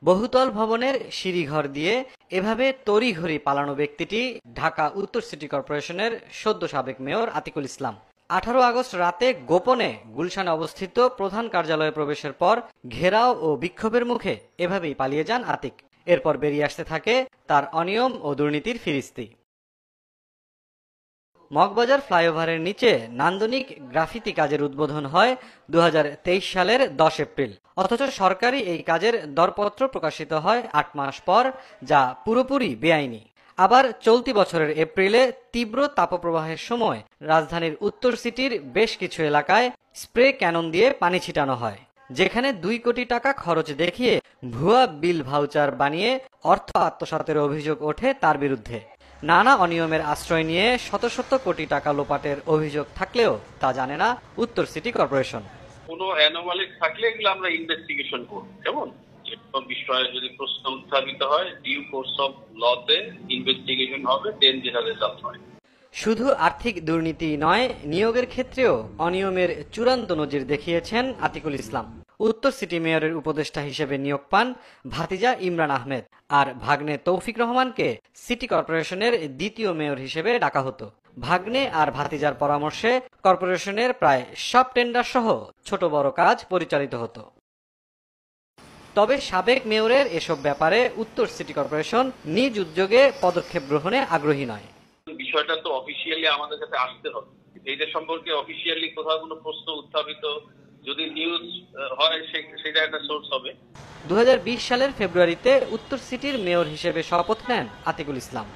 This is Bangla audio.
বহুতল ভবনের সিঁড়িঘর দিয়ে এভাবে তড়িঘড়ি পালানো ব্যক্তিটি ঢাকা উত্তর সিটি কর্পোরেশনের সদ্য সাবেক মেয়র আতিকুল ইসলাম। 18 আগস্ট রাতে গোপনে গুলশানে অবস্থিত প্রধান কার্যালয়ে প্রবেশের পর ঘেরাও ও বিক্ষোভের মুখে এভাবেই পালিয়ে যান আতিক। এরপর বেরিয়ে আসতে থাকে তার অনিয়ম ও দুর্নীতির ফিরিস্তি। মগবাজার ফ্লাইওভারের নিচে নান্দনিক গ্রাফিতি কাজের উদ্বোধন হয় 2023 সালের 10 এপ্রিল। অথচ সরকারি এই কাজের দরপত্র প্রকাশিত হয় 8 মাস পর, যা পুরোপুরি বেআইনি। আবার চলতি বছরের এপ্রিলে তীব্র তাপপ্রবাহের সময় রাজধানীর উত্তর সিটির বেশ কিছু এলাকায় স্প্রে ক্যানন দিয়ে পানি ছিটানো হয়, যেখানে 2 কোটি টাকা খরচ দেখিয়ে ভুয়া বিল ভাউচার বানিয়ে অর্থ আত্মসাতের অভিযোগ ওঠে তার বিরুদ্ধে। নানা অনিয়মের আশ্রয় নিয়ে শত শত কোটি টাকা লোপাটের অভিযোগ থাকলেও তা জানে না উত্তর সিটি কর্পোরেশন। কোনো অ্যানোমালি থাকলে এগুলো আমরা ইনভেস্টিগেশন করব, যেমন এসব বিষয়ে যদি প্রশ্ন উত্থাপিত হয় ডিউ কোর্স অফ লতে ইনভেস্টিগেশন হবে, দেন যেটা রেজাল্ট হয়। শুধু আর্থিক দুর্নীতি নয়, নিয়োগের ক্ষেত্রেও অনিয়মের চূড়ান্ত নজির দেখিয়েছেন আতিকুল ইসলাম। উত্তর সিটি মেয়রের উপদেষ্টা হিসেবে নিয়োগ পান ভাতিজা ইমরান আহমেদ, আর ভাগ্নে তৌফিক রহমানকে সিটি কর্পোরেশনের দ্বিতীয় মেয়র হিসেবে ডাকা হতো। ভাগ্নে আর ভাতিজার পরামর্শে কর্পোরেশনের প্রায় সব টেন্ডার সহ ছোট বড় কাজ পরিচালিত হতো। তবে সাবেক মেয়রের এসব ব্যাপারে উত্তর সিটি কর্পোরেশন নিজ উদ্যোগে পদক্ষেপ গ্রহণে আগ্রহী নয়। বিষয়টা তো অফিসিয়ালি আমাদের কাছে আসতে হবে, এইটা সম্পর্কে অফিসিয়ালি কোথাও কোনো প্রশ্ন উত্থাপিত যদি নিউজ হয় সেটা একটা সোর্স হবে। 2020 সালের ফেব্রুয়ারিতে উত্তর সিটির মেয়র হিসেবে শপথ নেন আতিকুল ইসলাম।